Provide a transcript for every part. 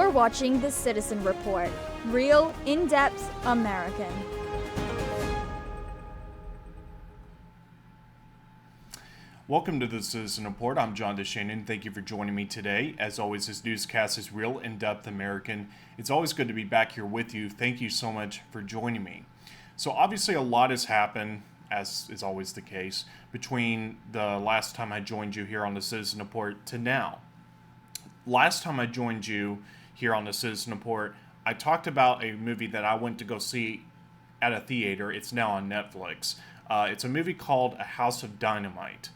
You're watching The Citizen Report, real, in-depth American. Welcome to the Citizen Report. I'm John DeShannon. Thank you for joining me today. As always, this newscast is real, in-depth American. It's always good to be back here with you. Thank you so much for joining me. So obviously a lot has happened, as is always the case, between the last time I joined you here on the Citizen Report to now. Last time I joined you here on the Citizen Report, I talked about a movie that I went to go see at a theater. It's now on Netflix. It's a movie called A House of Dynamite.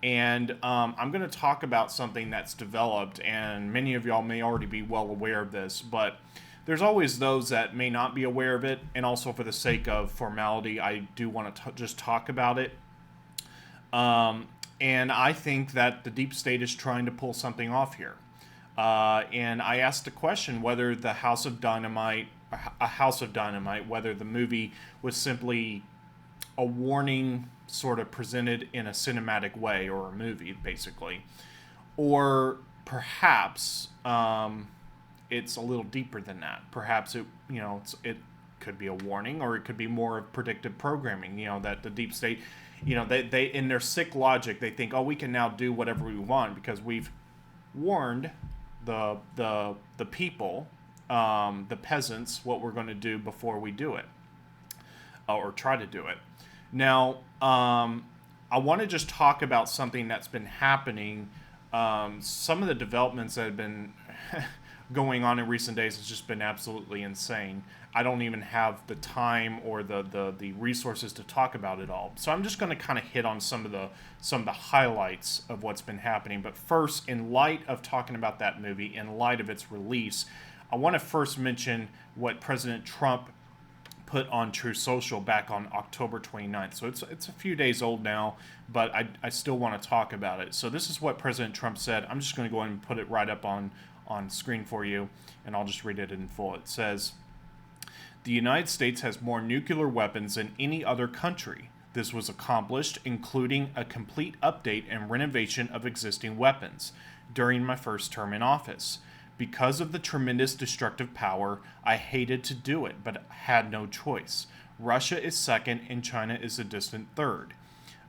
And I'm going to talk about something that's developed, and many of y'all may already be well aware of this, but there's always those that may not be aware of it, and also for the sake of formality, I do want to just talk about it. And I think that the deep state is trying to pull something off here. And I asked the question whether a House of Dynamite, whether the movie was simply a warning sort of presented in a cinematic way, or a movie basically, or perhaps it's a little deeper than that. Perhaps it could be a warning, or it could be more of predictive programming. That the deep state, they in their sick logic, they think, oh, we can now do whatever we want because we've warned the people, the peasants, what we're going to do before we do it, or try to do it. Now, I want to just talk about something that's been happening. Some of the developments that have been going on in recent days has just been absolutely insane. I don't even have the time or the resources to talk about it all. So I'm just going to kind of hit on some of the highlights of what's been happening. But first, in light of talking about that movie, in light of its release, I want to first mention what President Trump put on Truth Social back on October 29th. So it's a few days old now, but I still want to talk about it. So this is what President Trump said. I'm just going to go ahead and put it right up on screen for you, and I'll just read it in full. It says, "The United States has more nuclear weapons than any other country. This was accomplished, including a complete update and renovation of existing weapons, during my first term in office. Because of the tremendous destructive power, I hated to do it, but had no choice. Russia is second and China is a distant third,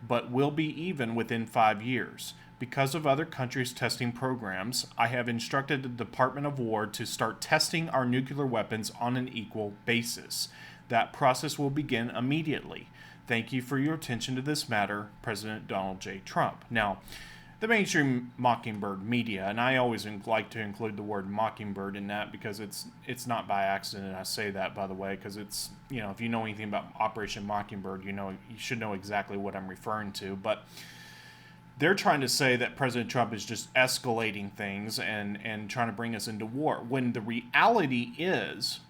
but will be even within 5 years. Because of other countries' testing programs, I have instructed the Department of War to start testing our nuclear weapons on an equal basis. That process will begin immediately. Thank you for your attention to this matter, President Donald J. Trump." Now, the mainstream mockingbird media, and I always like to include the word mockingbird in that because it's not by accident. I say that, by the way, because it's, if you know anything about Operation Mockingbird, you should know exactly what I'm referring to. But they're trying to say that President Trump is just escalating things and trying to bring us into war, when the reality is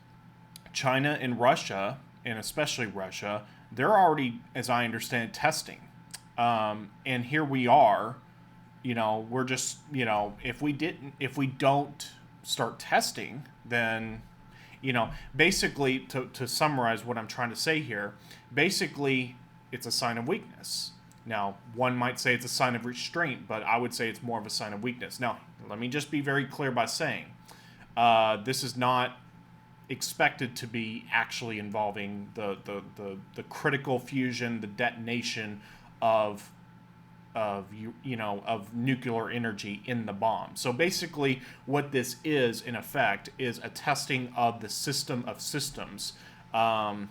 China and Russia, and especially Russia, they're already, as I understand, testing. And here we are. We're just, if we don't start testing, then, basically, to summarize what I'm trying to say here, basically, it's a sign of weakness. Now, one might say it's a sign of restraint, but I would say it's more of a sign of weakness. Now, let me just be very clear by saying, this is not expected to be actually involving the critical fusion, the detonation of nuclear energy in the bomb. So basically what this is, in effect, is a testing of the system of systems. To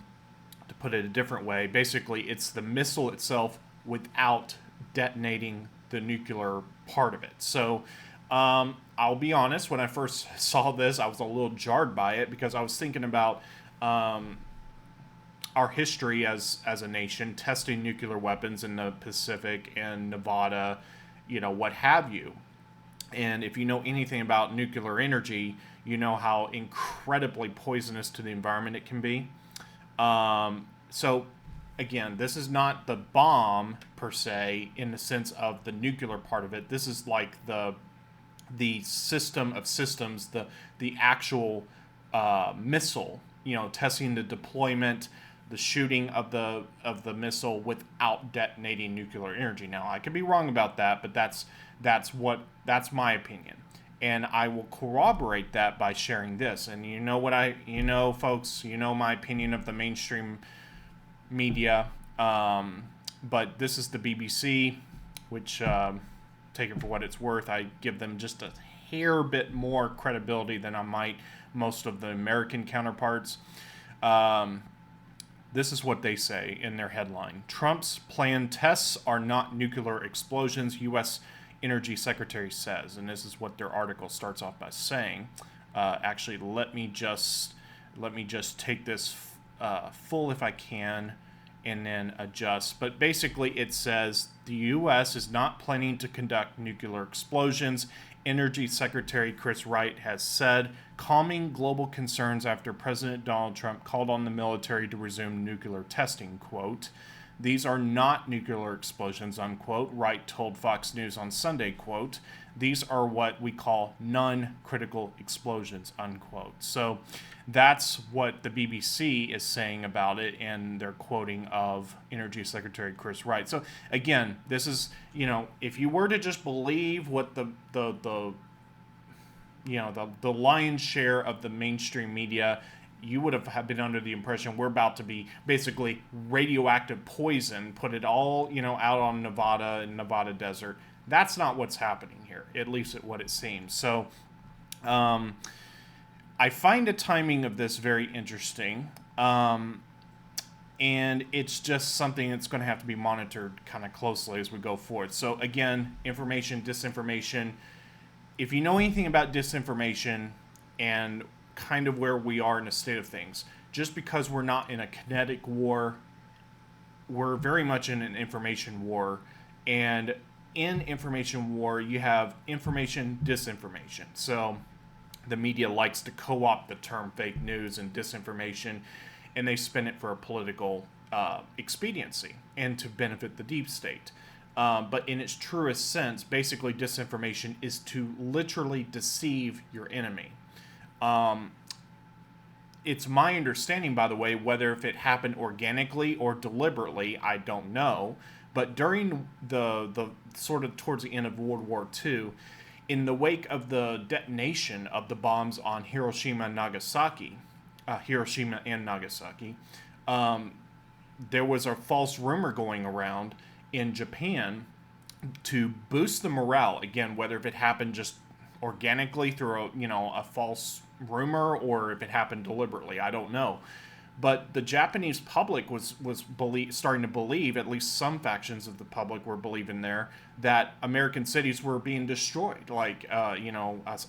put it a different way, basically it's the missile itself without detonating the nuclear part of it. So I'll be honest, when I first saw this, I was a little jarred by it because I was thinking about our history as a nation, testing nuclear weapons in the Pacific and Nevada, what have you. And if you know anything about nuclear energy, you know how incredibly poisonous to the environment it can be. So, again, this is not the bomb, per se, in the sense of the nuclear part of it. This is like the system of systems, the actual missile, testing the deployment, the shooting of the missile without detonating nuclear energy. Now, I could be wrong about that, but that's my opinion. And I will corroborate that by sharing this. And you know what folks, my opinion of the mainstream media. But this is the BBC, which, take it for what it's worth, I give them just a hair bit more credibility than I might most of the American counterparts. This is what they say in their headline. Trump's planned tests are not nuclear explosions, U.S. Energy Secretary says. And this is what their article starts off by saying. Actually, let me just take this full if I can, and then adjust. But basically it says the U.S. is not planning to conduct nuclear explosions. Energy Secretary Chris Wright has said, calming global concerns after President Donald Trump called on the military to resume nuclear testing, quote. These are not nuclear explosions, unquote, Wright told Fox News on Sunday, quote. These are what we call non-critical explosions, unquote. So that's what the BBC is saying about it, and they're quoting of Energy Secretary Chris Wright. So again, this is, if you were to just believe what the lion's share of the mainstream media, you would have been under the impression we're about to be basically radioactive poison, put it all, out on Nevada desert. That's not what's happening here, at least at what it seems. So I find the timing of this very interesting. And it's just something that's going to have to be monitored kind of closely as we go forward. So again, information, disinformation. If you know anything about disinformation and kind of where we are in a state of things, just because we're not in a kinetic war, we're very much in an information war. And in information war, you have information, disinformation. So the media likes to co-opt the term fake news and disinformation, and they spin it for a political expediency and to benefit the deep state. But in its truest sense, basically disinformation is to literally deceive your enemy. It's my understanding, by the way, whether if it happened organically or deliberately, I don't know. But during the sort of towards the end of World War II, in the wake of the detonation of the bombs on Hiroshima and Nagasaki, there was a false rumor going around in Japan to boost the morale. Again, whether if it happened just organically through a false rumor or if it happened deliberately, I don't know. But the Japanese public was starting to believe, at least some factions of the public were believing there, that American cities were being destroyed. Like, I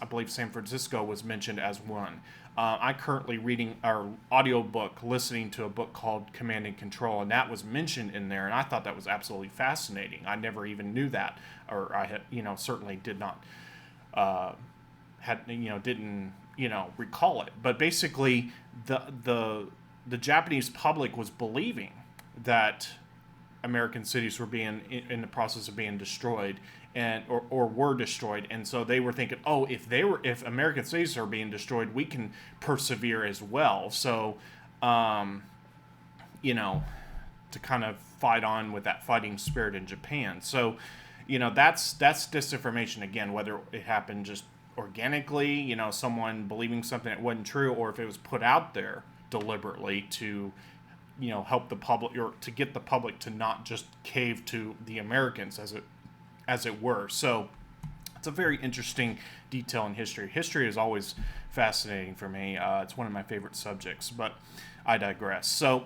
believe San Francisco was mentioned as one. I'm currently reading our audiobook, listening to a book called Command and Control, and that was mentioned in there, and I thought that was absolutely fascinating. I never even knew that, or I had, certainly did not, didn't, recall it. But basically, the Japanese public was believing that American cities were being in the process of being destroyed or were destroyed, and so they were thinking, oh, if American cities are being destroyed, we can persevere as well. So, to kind of fight on with that fighting spirit in Japan. So, that's disinformation again, whether it happened just organically, someone believing something that wasn't true, or if it was put out there deliberately to help the public, or to get the public to not just cave to the Americans as it were. So it's a very interesting detail in history. History is always fascinating for me. It's one of my favorite subjects, but I digress. So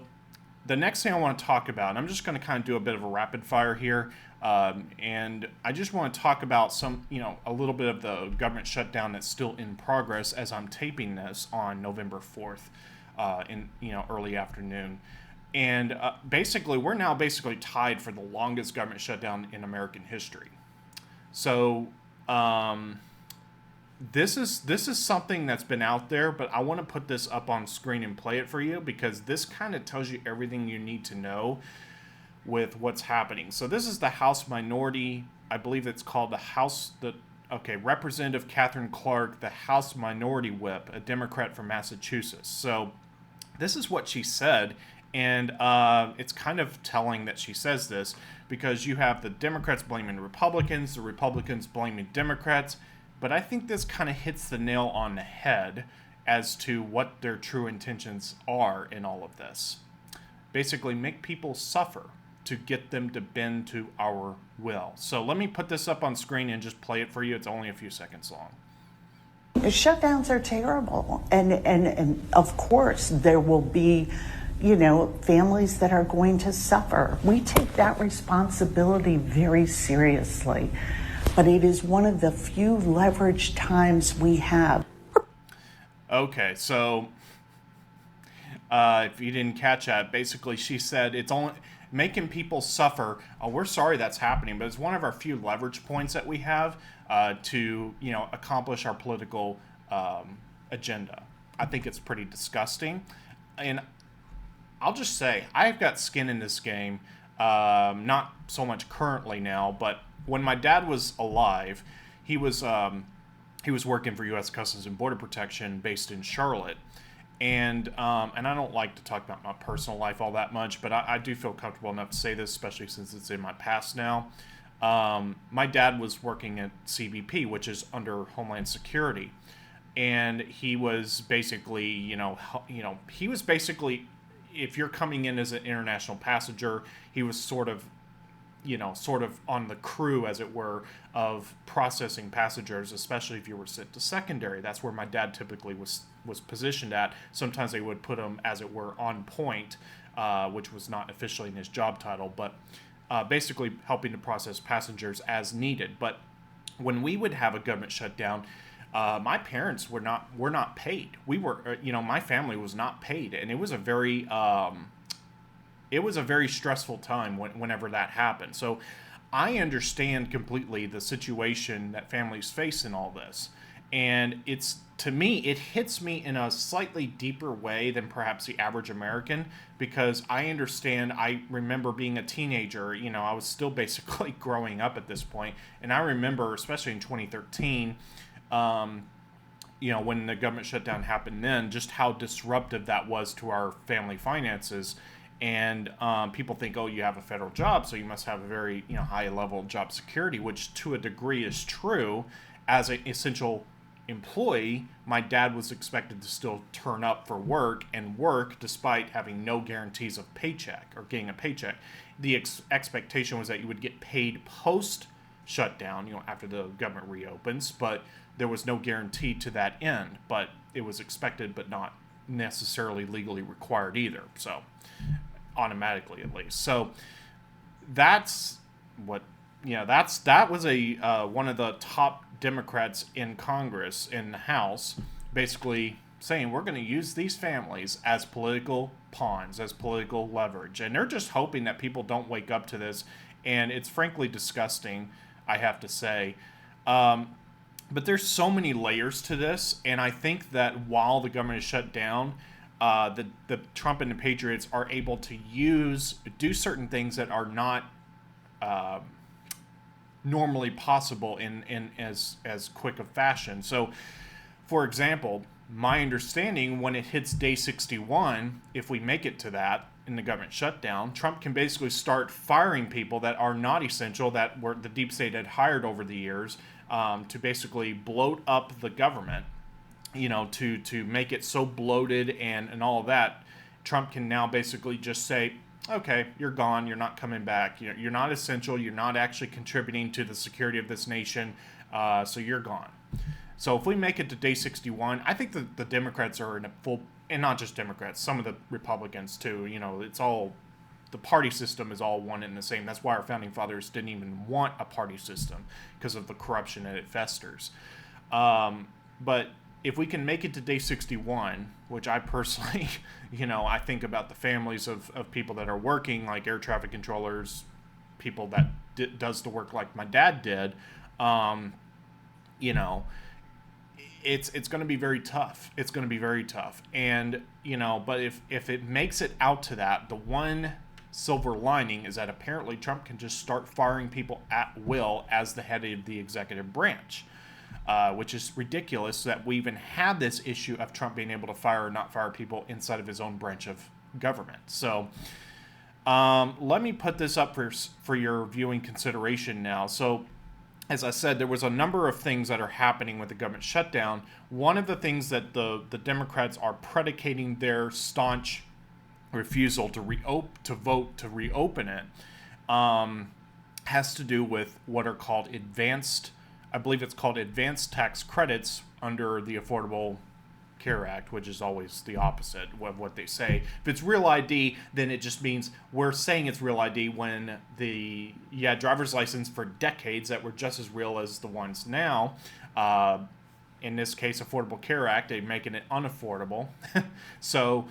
the next thing I want to talk about, and I'm just going to kind of do a bit of a rapid fire here, and I just want to talk about a little bit of the government shutdown that's still in progress as I'm taping this on November 4th. In early afternoon, and basically we're now tied for the longest government shutdown in American history. So this is something that's been out there, but I want to put this up on screen and play it for you because this kind of tells you everything you need to know with what's happening. So this is the House minority. I believe it's called the House. Representative Catherine Clark, the House Minority Whip, a Democrat from Massachusetts. So this is what she said, and it's kind of telling that she says this because you have the Democrats blaming Republicans, the Republicans blaming Democrats. But I think this kind of hits the nail on the head as to what their true intentions are in all of this. Basically, make people suffer to get them to bend to our will. So let me put this up on screen and just play it for you. It's only a few seconds long. Shutdowns are terrible. And of course, there will be, families that are going to suffer. We take that responsibility very seriously. But it is one of the few leveraged times we have. Okay, so if you didn't catch that, basically she said it's only making people suffer. Oh, we're sorry that's happening, but it's one of our few leverage points that we have to accomplish our political agenda. I think it's pretty disgusting, and I'll just say I've got skin in this game. Not so much currently now, but when my dad was alive, he was working for U.S. Customs and Border Protection based in Charlotte. And I don't like to talk about my personal life all that much, but I do feel comfortable enough to say this, especially since it's in my past now. My dad was working at CBP, which is under Homeland Security, and he was basically, if you're coming in as an international passenger, he was sort of on the crew, as it were, of processing passengers, especially if you were sent to secondary. That's where my dad typically was positioned at. Sometimes they would put him, as it were, on point, which was not officially in his job title, but basically helping to process passengers as needed. But when we would have a government shutdown, my parents were not paid. My family was not paid, and it was a very stressful time whenever that happened. So I understand completely the situation that families face in all this. And to me, it hits me in a slightly deeper way than perhaps the average American, because I understand. I remember being a teenager, I was still basically growing up at this point. And I remember, especially in 2013, when the government shutdown happened then, just how disruptive that was to our family finances. And people think, oh, you have a federal job, so you must have a very high level of job security, which to a degree is true. As an essential employee, my dad was expected to still turn up for work and work despite having no guarantees of paycheck or getting a paycheck. The expectation was that you would get paid post shutdown, after the government reopens, but there was no guarantee to that end. But it was expected, but not necessarily legally required either. So automatically, at least. So that's what that was one of the top Democrats in Congress, in the House, basically saying we're going to use these families as political pawns, as political leverage, and they're just hoping that people don't wake up to this. And it's frankly disgusting, I have to say. But there's so many layers to this, and I think that while the government is shut down, the Trump and the Patriots are able to do certain things that are not normally possible in as quick a fashion. So, for example, my understanding, when it hits day 61, if we make it to that in the government shutdown, Trump can basically start firing people that are not essential, that were the deep state had hired over the years, to basically bloat up the government. To make it so bloated and all of that. Trump can now basically just say, okay, you're gone, you're not coming back, you're not essential, you're not actually contributing to the security of this nation, so you're gone. So if we make it to day 61, I think the Democrats are in a full, and not just Democrats, some of the Republicans too, it's all, the party system is all one and the same. That's why our founding fathers didn't even want a party system, because of the corruption that it festers. But if we can make it to day 61, which I personally, I think about the families of people that are working, like air traffic controllers, people that does the work like my dad did, it's going to be very tough. It's going to be very tough. And, but if it makes it out to that, the one silver lining is that apparently Trump can just start firing people at will as the head of the executive branch. Which is ridiculous that we even had this issue of Trump being able to fire or not fire people inside of his own branch of government. So let me put this up for your viewing consideration now. So as I said, there was a number of things that are happening with the government shutdown. One of the things that the Democrats are predicating their staunch refusal to vote to reopen it has to do with what are called I believe it's called advanced tax credits under the Affordable Care Act, which is always the opposite of what they say. If it's real ID, then it just means we're saying it's real ID when driver's license for decades that were just as real as the ones now. In this case, Affordable Care Act, they're making it unaffordable. So,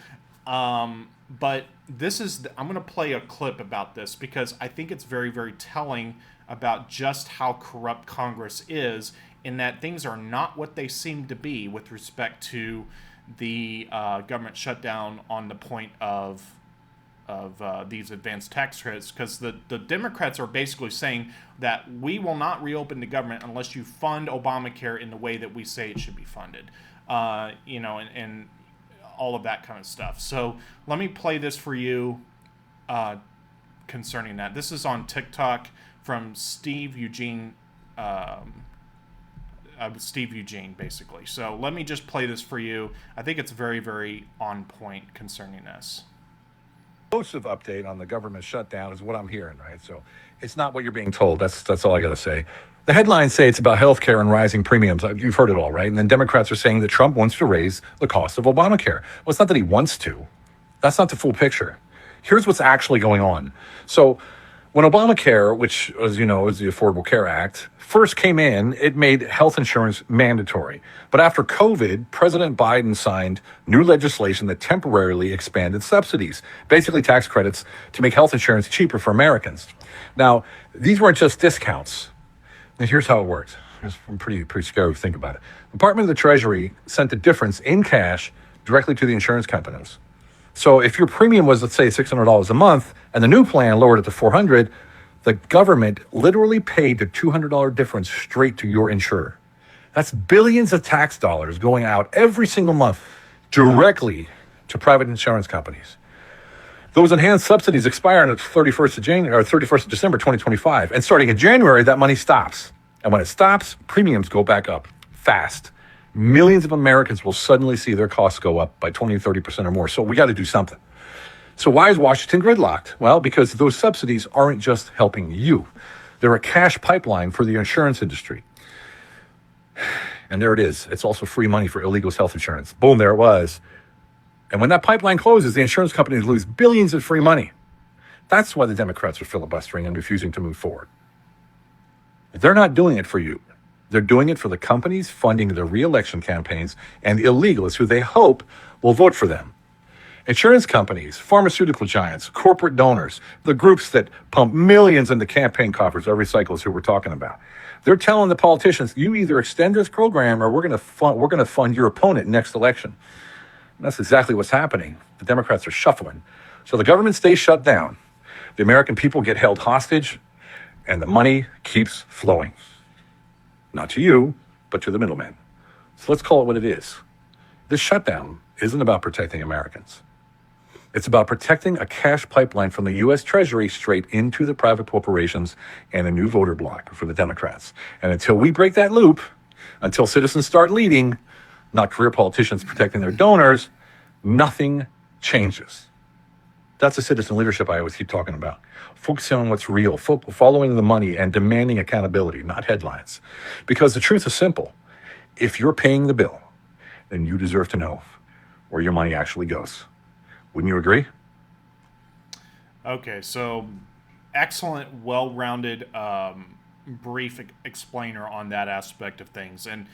but I'm going to play a clip about this because I think it's very, very telling about just how corrupt Congress is, in that things are not what they seem to be with respect to the government shutdown on the point of these advanced tax credits, because the Democrats are basically saying that we will not reopen the government unless you fund Obamacare in the way that we say it should be funded, and all of that kind of stuff. So let me play this for you concerning that. This is on TikTok from Steve Eugene, basically. So let me just play this for you. I think it's very, very on point concerning this. Explosive update on the government shutdown is what I'm hearing, right? So it's not what you're being told. That's all I got to say. The headlines say it's about healthcare and rising premiums. You've heard it all, right? And then Democrats are saying that Trump wants to raise the cost of Obamacare. Well, it's not that he wants to. That's not the full picture. Here's what's actually going on. So when Obamacare, which, as you know, is the Affordable Care Act, first came in, it made health insurance mandatory. But after COVID, President Biden signed new legislation that temporarily expanded subsidies, basically tax credits, to make health insurance cheaper for Americans. Now, these weren't just discounts. And here's how it works. It's pretty scary to think about it. The Department of the Treasury sent the difference in cash directly to the insurance companies. So if your premium was, let's say, $600 a month, and the new plan lowered it to $400, the government literally paid the $200 difference straight to your insurer. That's billions of tax dollars going out every single month directly to private insurance companies. Those enhanced subsidies expire on the 31st of December 2025, and starting in January, that money stops. And when it stops, premiums go back up fast. Millions of Americans will suddenly see their costs go up by 20 or 30% or more. So we got to do something. So why is Washington gridlocked? Well, because those subsidies aren't just helping you. They're a cash pipeline for the insurance industry. And there it is. It's also free money for illegal health insurance. Boom, there it was. And when that pipeline closes, the insurance companies lose billions of free money. That's why the Democrats are filibustering and refusing to move forward. They're not doing it for you. They're doing it for the companies funding their re-election campaigns and the illegals who they hope will vote for them. Insurance companies, pharmaceutical giants, corporate donors, the groups that pump millions into campaign coffers every cycle is who we're talking about. They're telling the politicians, you either extend this program or we're going to fund your opponent next election. And that's exactly what's happening. The Democrats are shuffling. So the government stays shut down. The American people get held hostage, and the money keeps flowing. Not to you, but to the middlemen. So let's call it what it is. This shutdown isn't about protecting Americans. It's about protecting a cash pipeline from the U.S. Treasury straight into the private corporations and a new voter bloc for the Democrats. And until we break that loop, until citizens start leading, not career politicians protecting their donors, nothing changes. That's the citizen leadership I always keep talking about. Focusing on what's real, following the money and demanding accountability, not headlines. Because the truth is simple. If you're paying the bill, then you deserve to know where your money actually goes. Wouldn't you agree? Okay, so excellent, well-rounded, brief explainer on that aspect of things. And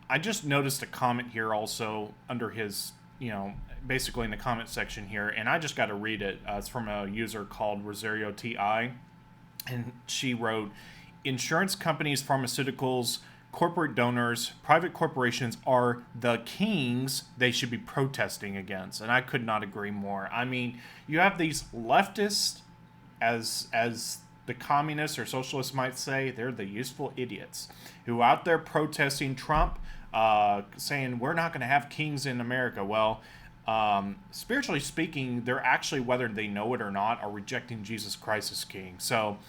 I just noticed a comment here also under his, basically in the comment section here, and I just got to read it. It's from a user called Rosario TI, and she wrote, insurance companies, pharmaceuticals, corporate donors, private corporations are the kings they should be protesting against. And I could not agree more. I mean, you have these leftists, as the communists or socialists might say, they're the useful idiots who out there protesting Trump, saying we're not going to have kings in America. Well, spiritually speaking, they're actually, whether they know it or not, are rejecting Jesus Christ as king. So,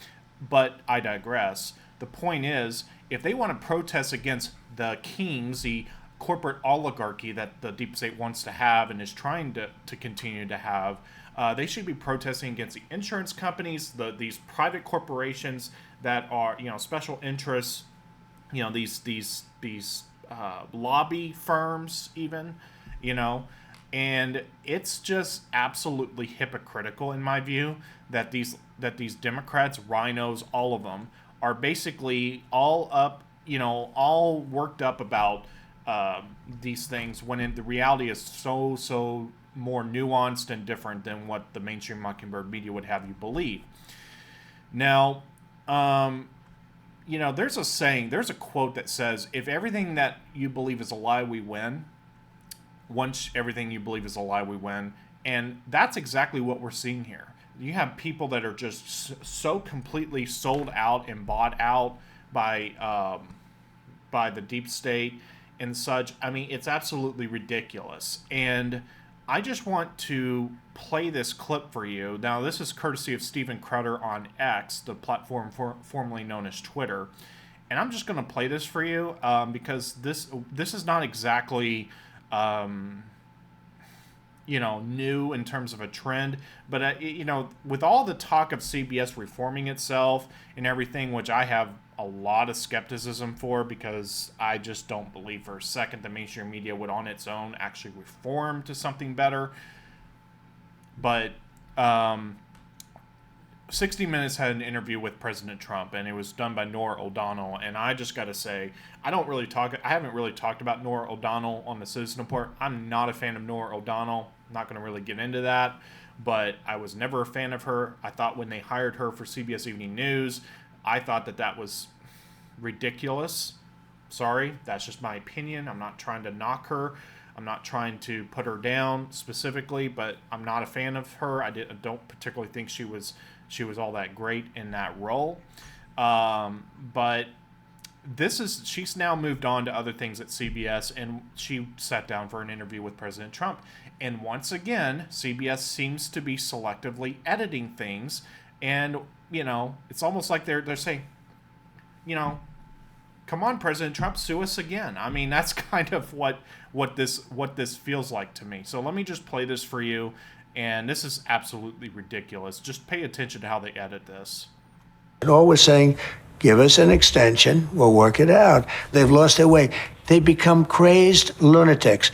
but I digress. The point is, if they want to protest against the kings, the corporate oligarchy that the deep state wants to have and is trying to continue to have, they should be protesting against the insurance companies, these private corporations that are, special interests, these lobby firms even, and it's just absolutely hypocritical in my view that these Democrats, rhinos, all of them, are basically all worked up about these things when the reality is so more nuanced and different than what the mainstream Mockingbird media would have you believe. Now, there's a saying, there's a quote that says, if everything that you believe is a lie, we win. Once everything you believe is a lie, we win. And that's exactly what we're seeing here. You have people that are just so completely sold out and bought out by the deep state and such. I mean, it's absolutely ridiculous. And I just want to play this clip for you. Now, this is courtesy of Steven Crowder on X, the platform formerly known as Twitter. And I'm just going to play this for you because this is not exactly new in terms of a trend, but with all the talk of CBS reforming itself and everything, which I have a lot of skepticism for, because I just don't believe for a second the mainstream media would on its own actually reform to something better. But 60 Minutes had an interview with President Trump, and it was done by Norah O'Donnell. And I just got to say, I haven't really talked about Norah O'Donnell on the Citizen Report. I'm not a fan of Norah O'Donnell. I'm not going to really get into that, but I was never a fan of her. I thought when they hired her for CBS Evening News, I thought that was ridiculous. Sorry, that's just my opinion. I'm not trying to knock her. I'm not trying to put her down specifically, but I'm not a fan of her. I don't particularly think she was all that great in that role. But she's now moved on to other things at CBS, and she sat down for an interview with President Trump. And once again, CBS seems to be selectively editing things, and it's almost like they're saying, come on, President Trump, sue us again. I mean, that's kind of what this feels like to me. So let me just play this for you. And this is absolutely ridiculous. Just pay attention to how they edit this. And all we're saying, give us an extension, we'll work it out. They've lost their way. They become crazed lunatics.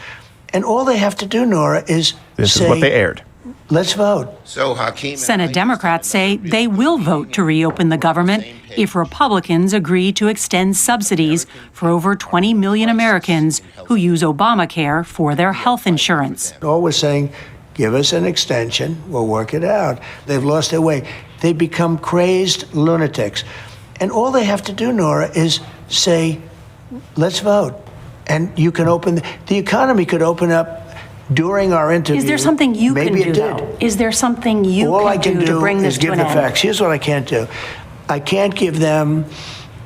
And all they have to do, Nora, is This is what they aired. Let's vote. So Hakeem, Senate Democrats say they will vote to reopen the government if Republicans agree to extend subsidies for over 20 million Americans who use Obamacare for their health insurance. All we're saying, give us an extension, we'll work it out. They've lost their way. They become crazed lunatics. And all they have to do, Nora, is say, let's vote. And you can the economy could open up during our interview. Is there something you can Maybe do, it did. though? Is there something you All I can do to bring is this to give an the end? facts. Here's what I can't do. I can't give them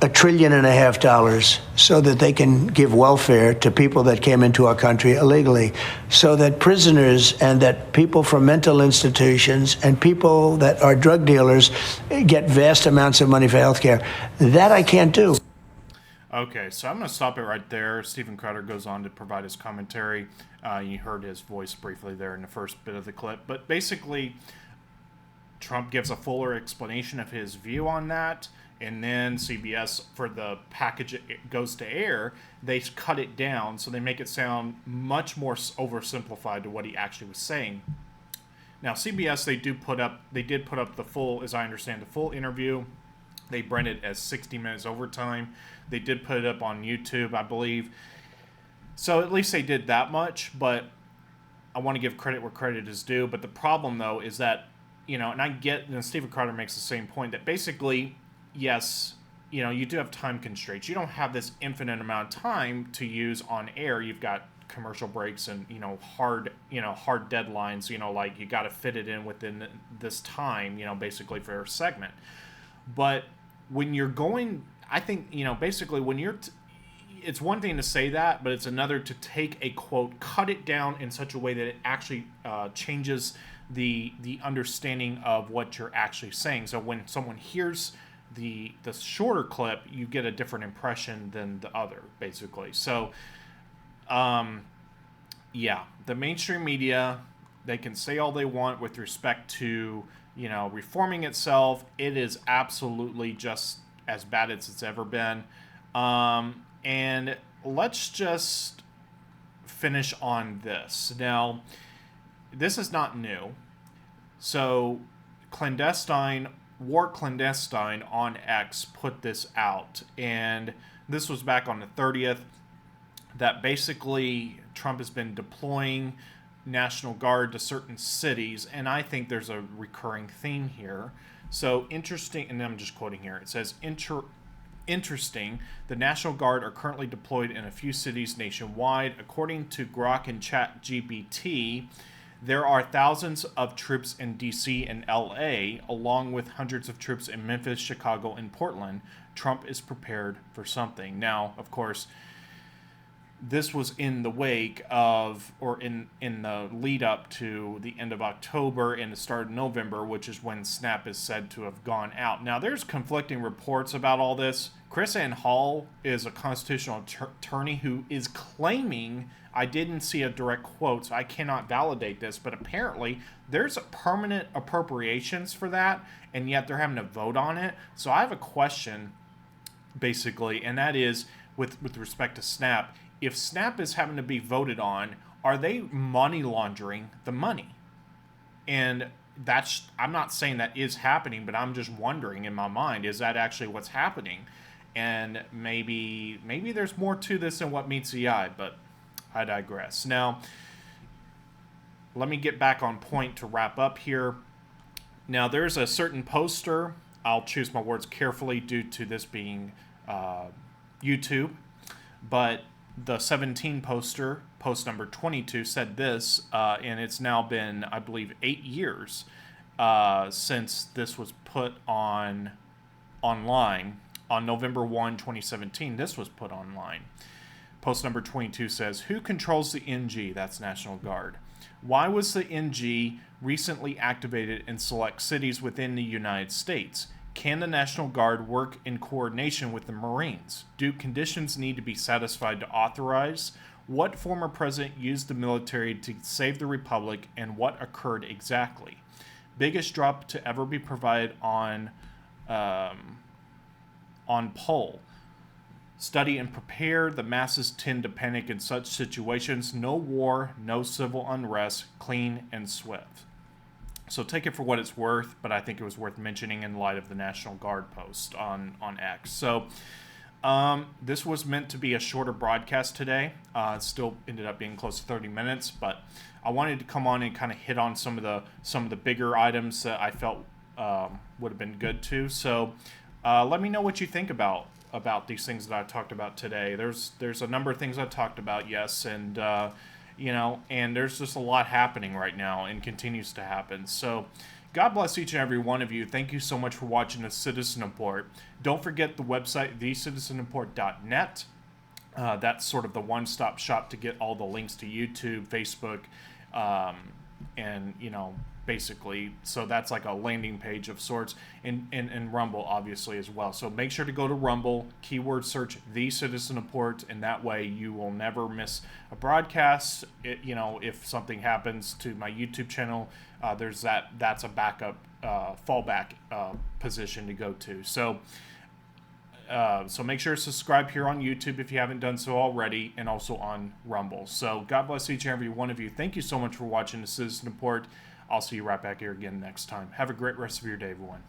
$1.5 trillion so that they can give welfare to people that came into our country illegally, so that prisoners and that people from mental institutions and people that are drug dealers get vast amounts of money for health care. That I can't do. Okay, so I'm going to stop it right there. Steven Crowder goes on to provide his commentary. You heard his voice briefly there in the first bit of the clip. But basically, Trump gives a fuller explanation of his view on that. And then CBS, for the package it goes to air, they cut it down. So they make it sound much more oversimplified to what he actually was saying. Now, CBS, they did put up the full, as I understand, the full interview. They branded it as 60 Minutes Overtime. They did put it up on YouTube, I believe. So at least they did that much, but I want to give credit where credit is due. But the problem, though, is that, and I get, and Steven Crowder makes the same point, that basically, yes, you do have time constraints. You don't have this infinite amount of time to use on air. You've got commercial breaks and, hard deadlines, like you got to fit it in within this time, basically for a segment. But when you're going, I think, basically when you're, it's one thing to say that, but it's another to take a quote, cut it down in such a way that it actually changes the understanding of what you're actually saying. So when someone hears the shorter clip, you get a different impression than the other, basically. So, yeah, the mainstream media, they can say all they want with respect to, reforming itself. It is absolutely just as bad as it's ever been. And let's just finish on this. Now, this is not new. So, War Clandestine on X put this out, and this was back on the 30th, that basically Trump has been deploying National Guard to certain cities, and I think there's a recurring theme here. So interesting, and I'm just quoting here. It says, interesting, the National Guard are currently deployed in a few cities nationwide. According to Grok and ChatGPT, there are thousands of troops in D.C. and L.A., along with hundreds of troops in Memphis, Chicago, and Portland. Trump is prepared for something. Now, of course, this was in the wake of, or in the lead up to the end of October and the start of November, which is when SNAP is said to have gone out. Now, there's conflicting reports about all this. Chris Ann Hall is a constitutional attorney who is claiming, I didn't see a direct quote, so I cannot validate this, but apparently there's permanent appropriations for that, and yet they're having to vote on it. So I have a question, basically, and that is with respect to SNAP. If SNAP is having to be voted on, are they money laundering the money? And I'm not saying that is happening, but I'm just wondering in my mind, is that actually what's happening? And maybe there's more to this than what meets the eye, but I digress. Now, let me get back on point to wrap up here. Now, there's a certain poster. I'll choose my words carefully due to this being YouTube, but the 17 poster, post number 22, said this, and it's now been, I believe, 8 years since this was put online. On November 1, 2017, this was put online. Post number 22 says, who controls the NG? That's National Guard. Why was the NG recently activated in select cities within the United States? Can the National Guard work in coordination with the Marines? Do conditions need to be satisfied to authorize? What former president used the military to save the Republic, and what occurred exactly? Biggest drop to ever be provided on poll. Study and prepare. The masses tend to panic in such situations. No war, no civil unrest, clean and swift. So take it for what it's worth, but I think it was worth mentioning in light of the National Guard post on X. So this was meant to be a shorter broadcast today. It still ended up being close to 30 minutes, but I wanted to come on and kind of hit on some of the bigger items that I felt would have been good too. So let me know what you think about these things that I talked about today. There's a number of things I talked about, yes, and and there's just a lot happening right now and continues to happen. So God bless each and every one of you. Thank you so much for watching the Citizen Report. Don't forget the website, thecitizenreport.net. That's sort of the one-stop shop to get all the links to YouTube, Facebook, and basically, so that's like a landing page of sorts, and Rumble obviously as well. So make sure to go to Rumble, keyword search The Citizen Report, and that way you will never miss a broadcast. If something happens to my YouTube channel, that's a backup, fallback position to go to. So make sure to subscribe here on YouTube if you haven't done so already, and also on Rumble. So God bless each and every one of you. Thank you so much for watching the Citizen Report. I'll see you right back here again next time. Have a great rest of your day, everyone.